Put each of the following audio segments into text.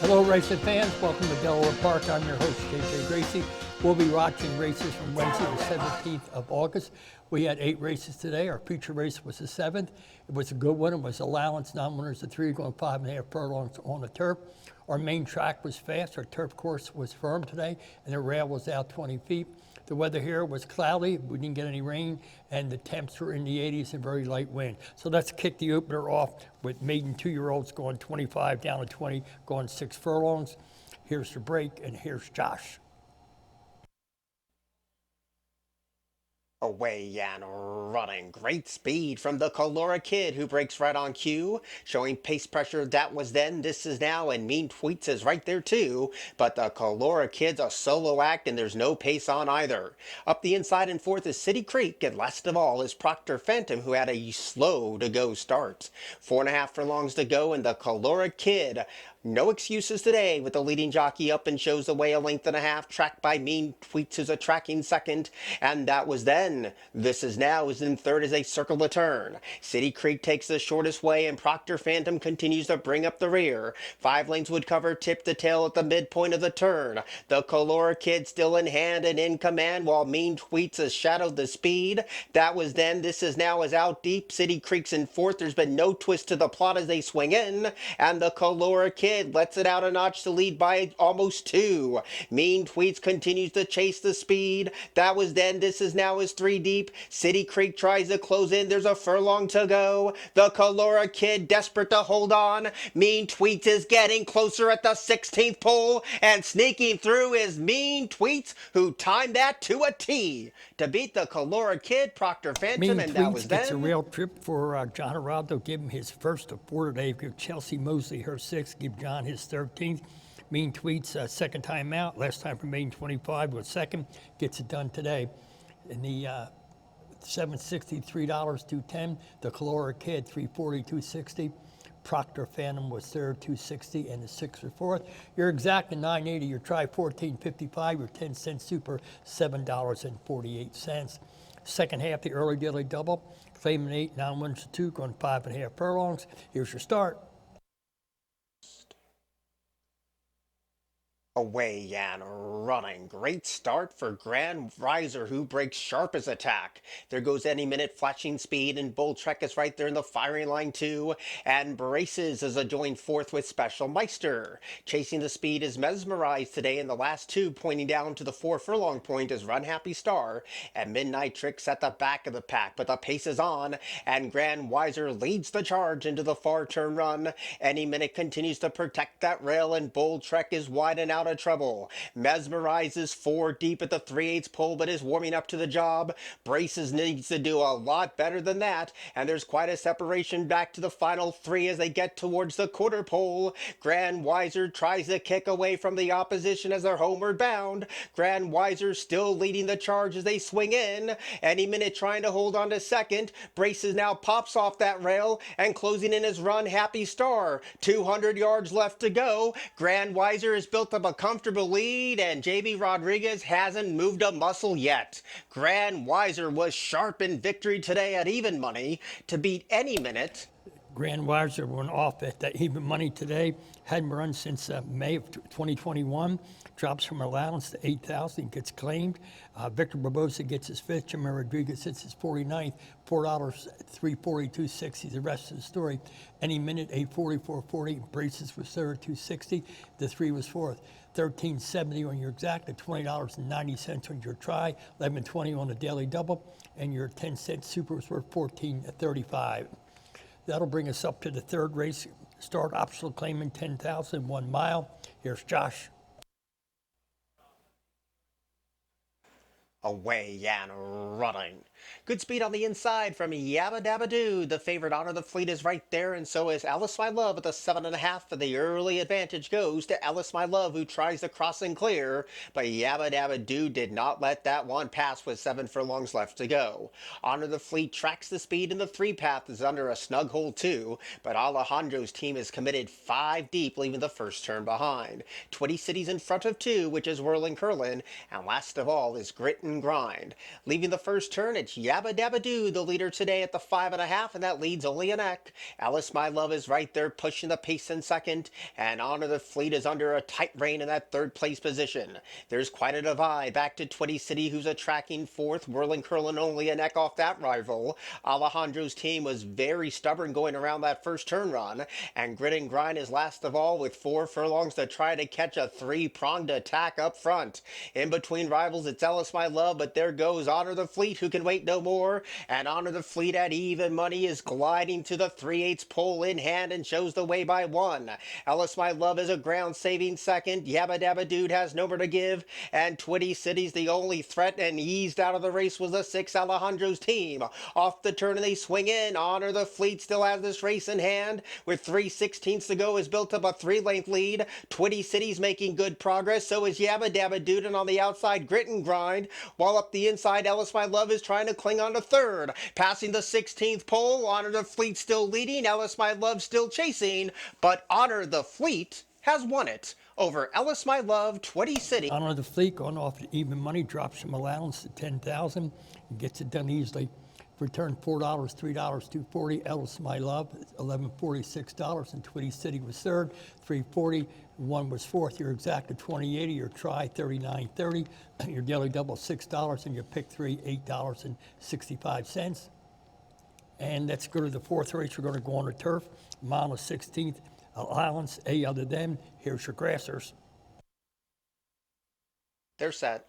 Hello, racing fans. Welcome to Delaware Park. I'm your host, JJ Gracie. We'll be watching races from Wednesday, the 17th of August. We had 8 races today. Our feature race was the 7th. It was a good one. It was allowance, non-winners of 3, going 5.5 furlongs on the turf. Our main track was fast. Our turf course was firm today, and the rail was out 20 feet. The weather here was cloudy. We didn't get any rain, and the temps were in the 80s and very light wind. So let's kick the opener off with maiden 2-year-olds going 25 down to 20, going 6 furlongs. Here's the break, and here's Josh. Away and running. Great speed from the Colora kid, who breaks right on cue. Showing pace pressure, that was then, this is now, and Mean Tweets is right there too. But the Colora kid's a solo act, and there's no pace on either. Up the inside and fourth is City Creek, and last of all is Proctor Phantom, who had a slow-to-go start. 4.5 furlongs to go, and the Colora kid, no excuses today, with the leading jockey up and shows the way a length and a half, tracked by Mean Tweets, who's a tracking second, and that was then. This is now is in third as they circle the turn. City Creek takes the shortest way, and Proctor Phantom continues to bring up the rear. 5 lanes would cover, tip the tail at the midpoint of the turn. The Colora kid still in hand and in command, while Mean Tweets has shadowed the speed. That was then. This is now is out deep. City Creek's in fourth. There's been no twist to the plot as they swing in, and the Colora kid lets it out a notch to lead by almost 2. Mean Tweets continues to chase the speed. That was then. This is now is 3 deep. City Creek tries to close in. There's a furlong to go. The Colora kid desperate to hold on. Mean Tweets is getting closer at the 16th pole, and sneaking through is Mean Tweets, who timed that to a T to beat the Colora kid, Proctor Phantom, Mean and that was Tweets then. gets a rail trip for John Araldo. Give him his first of 4 today. Give Chelsea Mosley her 6th. Give John his 13th. Mean Tweets, second time out. Last time from Maiden 25 was second. Gets it done today. In the $760, $3, $210. The Colora kid, $340, $260. Proctor Phantom was third, $260, and the 6th or 4th. Your exact and $9.80. Your try $14.55. Your 10-cent super $7.48. Second half, the early daily double. Claiming 8, non-winners of 2, going 5.5 furlongs. Here's your start. Away and running. Great start for Grand Riser, who breaks sharp as attack. There goes Any Minute, flashing speed, and Bull Trek is right there in the firing line too. And Braces is a joint fourth with Speightster. Chasing the speed is Mesmerized today, and the last 2 pointing down to the 4 furlong point is Run Happy Star and Midnight Tricks at the back of the pack. But the pace is on, and Grand Riser leads the charge into the far turn run. Any Minute continues to protect that rail, and Bull Trek is wide and out of trouble. Mesmerizes 4 deep at the 3/8 pole, but is warming up to the job. Braces needs to do a lot better than that, and there's quite a separation back to the final 3 as they get towards the quarter pole. Grand Wiser tries to kick away from the opposition as they're homeward bound. Grand Wiser still leading the charge as they swing in. Any Minute trying to hold on to second. Braces now pops off that rail, and closing in his Run Happy Star. 200 yards left to go. Grand Wiser has built up a comfortable lead, and JB Rodriguez hasn't moved a muscle yet. Grand Wiser was sharp in victory today at even money to beat Any Minute. Grand Wiser went off at that even money today. Hadn't run since May of 2021. Drops from allowance to 8,000. Gets claimed. Victor Barbosa gets his 5th. Jaime Rodriguez hits his 49th. $4, $340, $260. The rest of the story. Any Minute, $840, $440. Braces was third, $260. The 3 was 4th. $13.70 on your exact, at $20.90 on your try, $11.20 on the daily double, and your 10-cent super was worth $14.35. That'll bring us up to the 3rd race. Start optional claiming 10,000, 1 mile. Here's Josh. Away and running. Good speed on the inside from Yabba Dabba Doo. The favorite Honor the Fleet is right there, and so is Alice My Love at the 7.5. And the early advantage goes to Alice My Love, who tries to cross and clear, but Yabba Dabba Doo did not let that one pass with 7 furlongs left to go. Honor the Fleet tracks the speed, and the 3 path is under a snug hole too, but Alejandro's team is committed 5 deep, leaving the first turn behind. 20 Cities in front of 2, which is Whirling Curlin, and last of all is Grit and Grind. Leaving the first turn, it's It's Yabba Dabba Doo, the leader today at the 5.5, and that leads only a neck. Alice My Love is right there pushing the pace in second, and Honor the Fleet is under a tight rein in that third place position. There's quite a divide back to Twitty City, who's a tracking fourth, whirling curling only a neck off that rival. Alejandro's team was very stubborn going around that first turn run, and Grit and Grind is last of all with 4 furlongs to try to catch a three-pronged attack up front. In between rivals, it's Alice My Love, but there goes Honor the Fleet, who can wait no more, and Honor the Fleet at even money is gliding to the 3/8 pole in hand and shows the way by 1. Alice My Love is a ground-saving second. Yabba Dabba Dude has no more to give, and Twitty City's the only threat, and eased out of the race was the 6 Alejandro's team. Off the turn and they swing in. Honor the Fleet still has this race in hand. With 3/16 to go, has built up a 3-length lead. Twitty City's making good progress, so is Yabba Dabba Dude, and on the outside, Grit and Grind, while up the inside, Alice My Love is trying to cling on to third. Passing the 16th pole, Honor the Fleet still leading, Alice My Love still chasing, but Honor the Fleet has won it over Alice My Love, Twitty City. Honor the Fleet going off at even money, drops some allowance to 10,000, and gets it done easily. Return $4, $3, $2.40. Alice My Love, $11.46, and Twitty City was third, $3.40. One was fourth. Your exact at $20.80. Your try $39.30. Your daily double $6, and your pick three $8.65. And let's go to the fourth race. We're going to go on the turf. Mile of 16th allowance. A other than. Here's your grassers. They're set.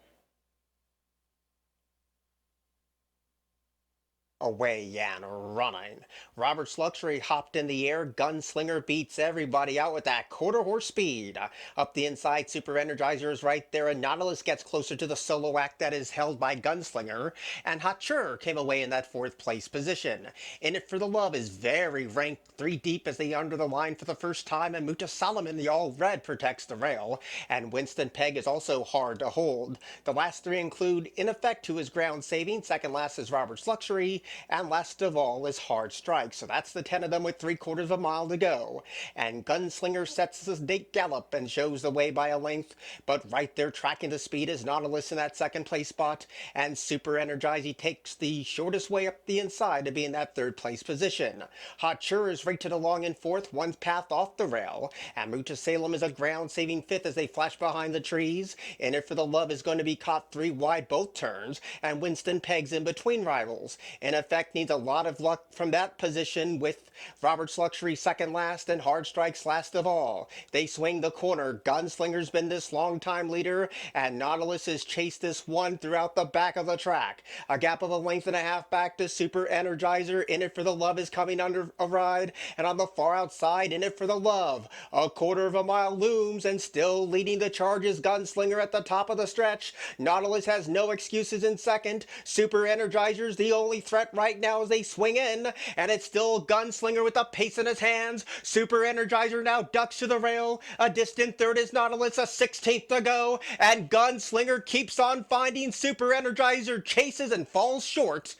Away and running. Robert's Luxury hopped in the air. Gunslinger beats everybody out with that quarter-horse speed. Up the inside, Super Energizer is right there, and Nautilus gets closer to the solo act that is held by Gunslinger, and Hatsure came away in that fourth place position. In It for the Love is very ranked 3 deep as they under the line for the first time, and Muta Solomon, the all-red, protects the rail, and Winston Peg is also hard to hold. The last 3 include In Effect, who is ground saving, second last is Robert's Luxury, and last of all is Hard Strike. So that's the 10 of them with 3/4 of a mile to go. And Gunslinger sets the date gallop and shows the way by a length, but right there tracking the speed is Nautilus in that second place spot, and Super Energizer takes the shortest way up the inside to be in that third place position. Hot Sure is rated along in fourth, one path off the rail, and Muta Salem is a ground saving fifth as they flash behind the trees. In It for the Love is going to be caught 3 wide both turns, and Winston Peg's in between rivals. In Effect needs a lot of luck from that position, with Robert's Luxury second last and Hard Strikes last of all. They swing the corner. Gunslinger's been this long time leader, and Nautilus has chased this one throughout the back of the track. A gap of 1.5 back to Super Energizer. In It for the Love is coming under a ride, and on the far outside, In It for the Love, 1/4 of a mile looms, and still leading the charge is Gunslinger at the top of the stretch. Nautilus has no excuses in second. Super Energizer's the only threat right now as they swing in, and it's still Gunslinger with the pace in his hands. Super Energizer now ducks to the rail. A distant third is Nautilus, a 16th to go, and Gunslinger keeps on finding. Super Energizer chases and falls short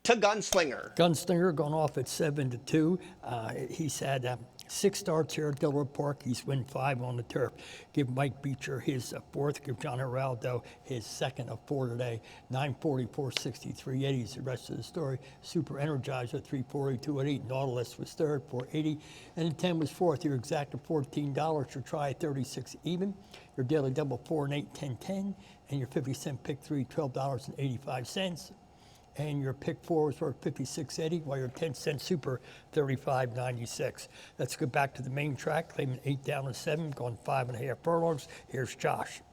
to Gunslinger. Gunslinger going off at 7-2. He's had 6 starts here at Delaware Park. He's won 5 on the turf. Give Mike Beecher his fourth. Give John Geraldo his second of 4 today. 940, 463, 80 is the rest of the story. Super Energizer, 340, 288. Nautilus was third, 480. And the 10 was fourth. Your exact of $14. Your try, 36 even. Your daily double, 4 and 8, 10, 10. And your 50-cent pick 3, $12.85. And your pick 4 was worth $56.80, while your 10-cent super $35.96. Let's go back to the main track, claiming 8 down to 7, going 5.5 furlongs. Here's Josh.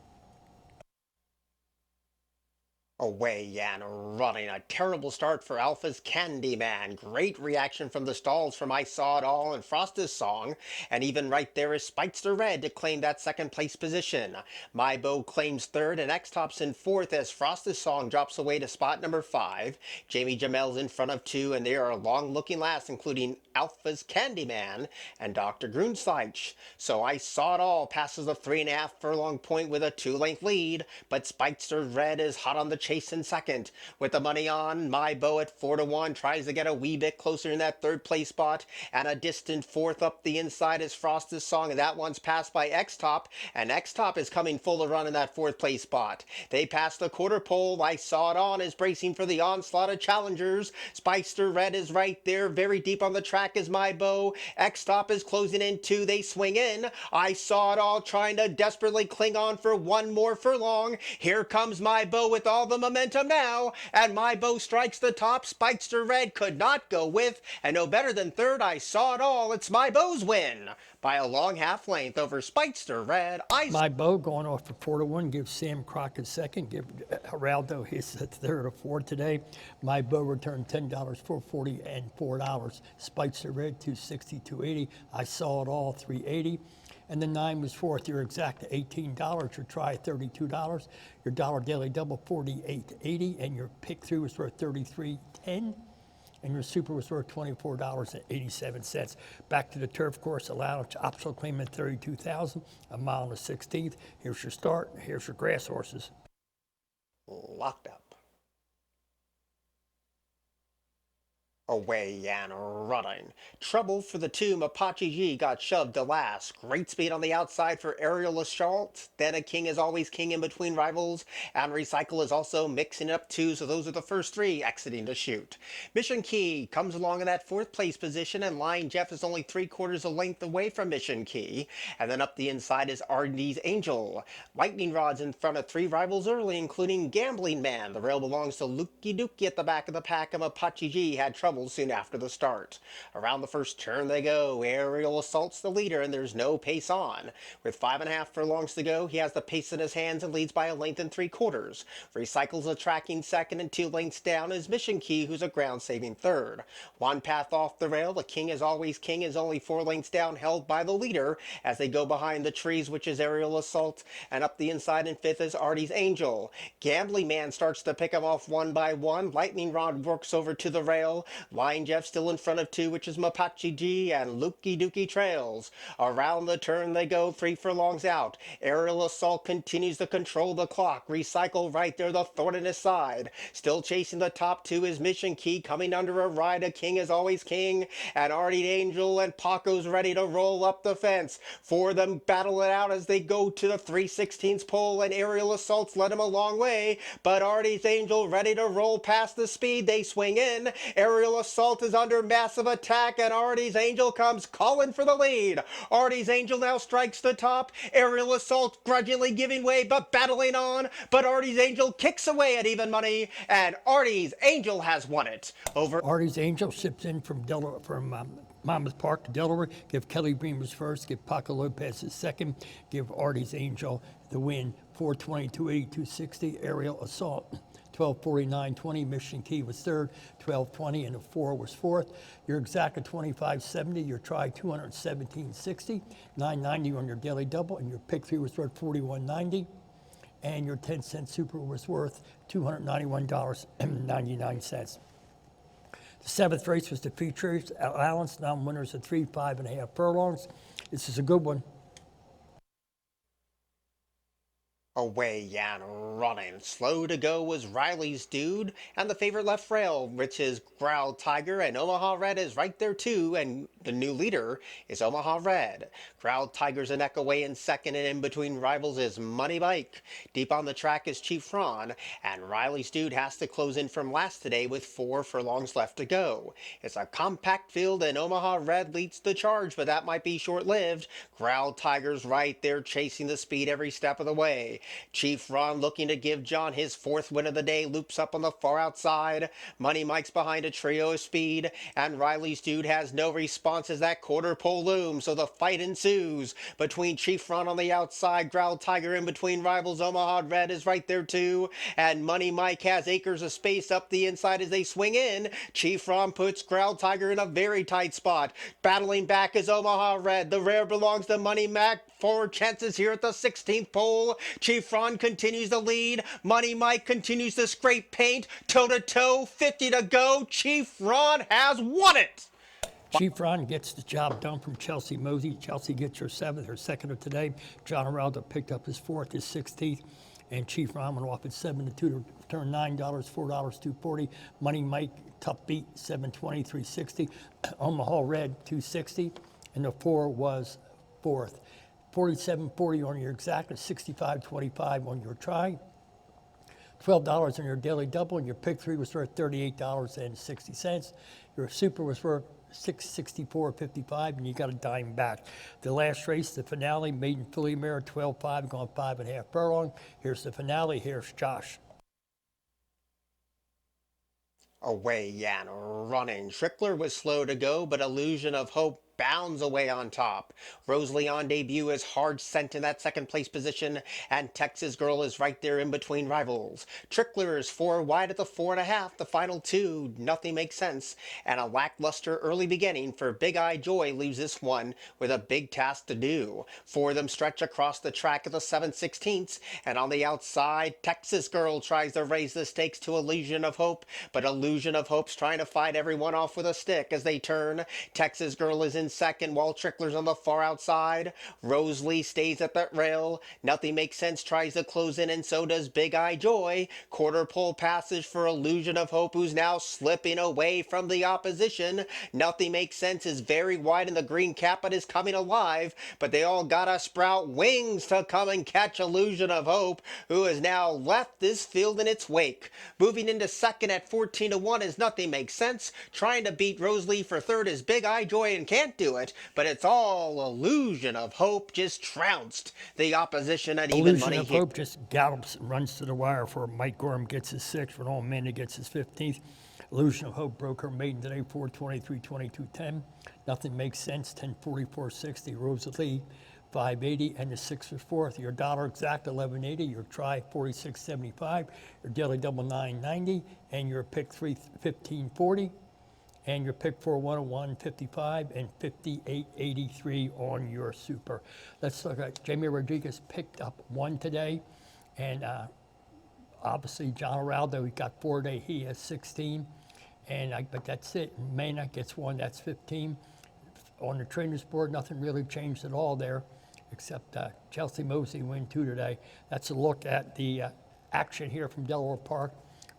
Away and running. A terrible start for Alpha's Candyman. Great reaction from the stalls from I Saw It All and Frost's Song. And even right there is Speightster Red to claim that second place position. My Bow claims third, and X-Top's in fourth as Frost's Song drops away to spot number 5. Jamie Jamel's in front of 2, and there are long looking last, including Alpha's Candyman and Dr. Grunsteich. So I Saw It All passes the 3.5 furlong point with a 2-length lead, but Speightster Red is hot on the chase chasing second. With the money on, My Beau at 4-1 tries to get a wee bit closer in that third place spot, and a distant fourth up the inside is Frost's Song, and that one's passed by X-Top, and X-Top is coming full of run in that fourth place spot. They pass the quarter pole. I Saw It On is bracing for the onslaught of challengers. Speightster Red is right there. Very deep on the track is My Beau. X-Top is closing in two. They swing in. I Saw It All trying to desperately cling on for one more furlong. Here comes My Beau with all the momentum now, and My Beau strikes the top. Speightster Red could not go with, and no better than third. I Saw It All. It's My Beau's win by a long half length over Speightster Red. My Beau going off for 4-1, give Sam Crockett second, give Geraldo his third or fourth today. My Beau returned $10, $4.40 and $4. Speightster Red $2.60, $2.80. I Saw It All $3.80. And the 9 was fourth. Your exact $18. Your try $32. Your dollar daily double $48.80, and your pick through was worth $33.10. And your super was worth $24.87. Back to the turf course, allowance optional claim at $32,000, a mile and a 16th. Here's your start. Here's your grass horses. Locked up. Away and running. Trouble for the two. Apache G got shoved to last. Great speed on the outside for Ariel Assault. Then a King is Always King in between rivals. And Recycle is also mixing up too. So those are the first three exiting to shoot. Mission Key comes along in that fourth place position. And Lion Jeff is only 3/4 a length away from Mission Key. And then up the inside is R&D's Angel. Lightning Rod's in front of three rivals early, including Gambling Man. The rail belongs to Lukey Dookie at the back of the pack. And Apache G had trouble soon after the start. Around the first turn they go. Ariel Assault's the leader, and there's no pace on. With 5.5 furlongs to go, he has the pace in his hands and leads by a length and 3/4. Recycles a tracking second, and 2 lengths down is Mission Key, who's a ground-saving third. One path off the rail, the King is Always King is only 4 lengths down, held by the leader as they go behind the trees, which is Ariel Assault, and up the inside in fifth is Artie's Angel. Gambling Man starts to pick him off one by one. Lightning Rod works over to the rail. Lion Jeff still in front of 2, which is Apache G, and Lukey Dookie trails. Around the turn they go, 3 furlongs out. Ariel Assault continues to control the clock. Recycle right there, the thorn in his side. Still chasing the top 2 is Mission Key, coming under a ride. A King is Always King, and Artie Angel and Paco's ready to roll up the fence. 4 of them battle it out as they go to the 3/16 pole, and Ariel Assault's led him a long way, but Artie's Angel ready to roll past the speed. They swing in. Ariel Assault is under massive attack, and Artie's Angel comes calling for the lead. Artie's Angel now strikes the top. Ariel Assault grudgingly giving way, but battling on. But Artie's Angel kicks away at even money, and Artie's Angel has won it over. Artie's Angel ships in from Monmouth Park to Delaware. Give Kelly Beamers first. Give Paco Lopez his second. Give Artie's Angel the win. 4:20, 280, 260. Ariel Assault 12:49.20. Mission Key was third. 12:20, and a 4 was fourth. Your exact at 25.70. Your try 217.60. 9.90 on your daily double, and your pick 3 was worth 41.90. And your 10-cent super was worth $291.99. The 7th race was the features allowance, non-winners at 3, 5.5 furlongs. This is a good one. Away and running. Slow to go was Riley's Dude, and the favorite left rail, which is Growl Tiger, and Omaha Red is right there too, and the new leader is Omaha Red. Growl Tiger's a neck away in second, and in between rivals is Money Mike. Deep on the track is Chief Ron, and Riley's Dude has to close in from last today with 4 furlongs left to go. It's a compact field, and Omaha Red leads the charge, but that might be short-lived. Growl Tiger's right there chasing the speed every step of the way. Chief Ron looking to give John his 4th win of the day, loops up on the far outside. Money Mike's behind a trio of speed, and Riley's Dude has no response as that quarter pole looms, so the fight ensues between Chief Ron on the outside, Growl Tiger in between rivals. Omaha Red is right there too, and Money Mike has acres of space up the inside as they swing in. Chief Ron puts Growl Tiger in a very tight spot. Battling back is Omaha Red. The rear belongs to Money Mac. 4 chances here at the 16th pole. Chief Ron continues to lead. Money Mike continues to scrape paint. Toe-to-toe, 50 to go. Chief Ron has won it. Chief Ron gets the job done from Chelsea Mosey. Chelsea gets her 7th, her second of today. John Araldo picked up his 4th, his 16th. And Chief Ramen off at 7 to 2 to return $9, $4, $2.40. Money Mike, tough beat, 720, 360. Omaha Red, 260. And the 4 was fourth. 47.40 on your exact, and 65.25 on your try. $12 on your daily double, and your pick 3 was worth $38.60. Your super was worth $664.55, and you got a dime back. The last race, the finale, maiden filly mare, 12.5, going 5.5 furlong. Here's the finale. Here's Josh. Away and running. Trickler was slow to go, but Illusion of Hope bounds away on top. Rosalie on debut is hard sent in that second place position, and Texas Girl is right there in between rivals. Trickler is 4 wide at the 4.5. The final 2, Nothing Makes Sense, and a lackluster early beginning for Big Eye Joy leaves this one with a big task to do. 4 of them stretch across the track at the 7/16, and on the outside, Texas Girl tries to raise the stakes to Illusion of Hope, but Illusion of Hope's trying to fight everyone off with a stick as they turn. Texas Girl is in second, while Trickler's on the far outside. Rosalie stays at that rail. Nothing Makes Sense tries to close in, and so does Big Eye Joy. Quarter pole passage for Illusion of Hope, who's now slipping away from the opposition. Nothing Makes Sense is very wide in the green cap, but is coming alive. But they all gotta sprout wings to come and catch Illusion of Hope, who has now left this field in its wake. Moving into second at 14 to 1 is Nothing Makes Sense. Trying to beat Rosalie for third is Big Eye Joy, and can't do it, but it's all Illusion of Hope just trounced the opposition at even money. Illusion of Hope just gallops and runs to the wire for Mike Gorham gets his 6th, Renal Amanda gets his 15th. Illusion of Hope broke her maiden today, 4:23, 22:10. Nothing Makes Sense, 10:44.60. Rosalie, 580, and the 6 was 4th. Your dollar exact, 1180. Your try, 46.75. Your daily double, 990, and your pick 3, 1540. And your pick 4, 101, 55, and 58.83 on your super. Let's look at Jaime Rodriguez picked up 1 today, and obviously John Araldo, he got 4 today. He has 16, but that's it. Mena gets 1, that's 15. On the trainers board, nothing really changed at all there, except Chelsea Mosley win 2 today. That's a look at the action here from Delaware Park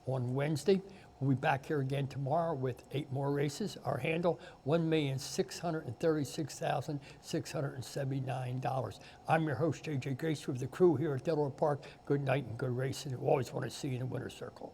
on Wednesday. We'll be back here again tomorrow with 8 more races. Our handle, $1,636,679. I'm your host, JJ Grace, with the crew here at Delaware Park. Good night and good racing. We always want to see you in the winner's circle.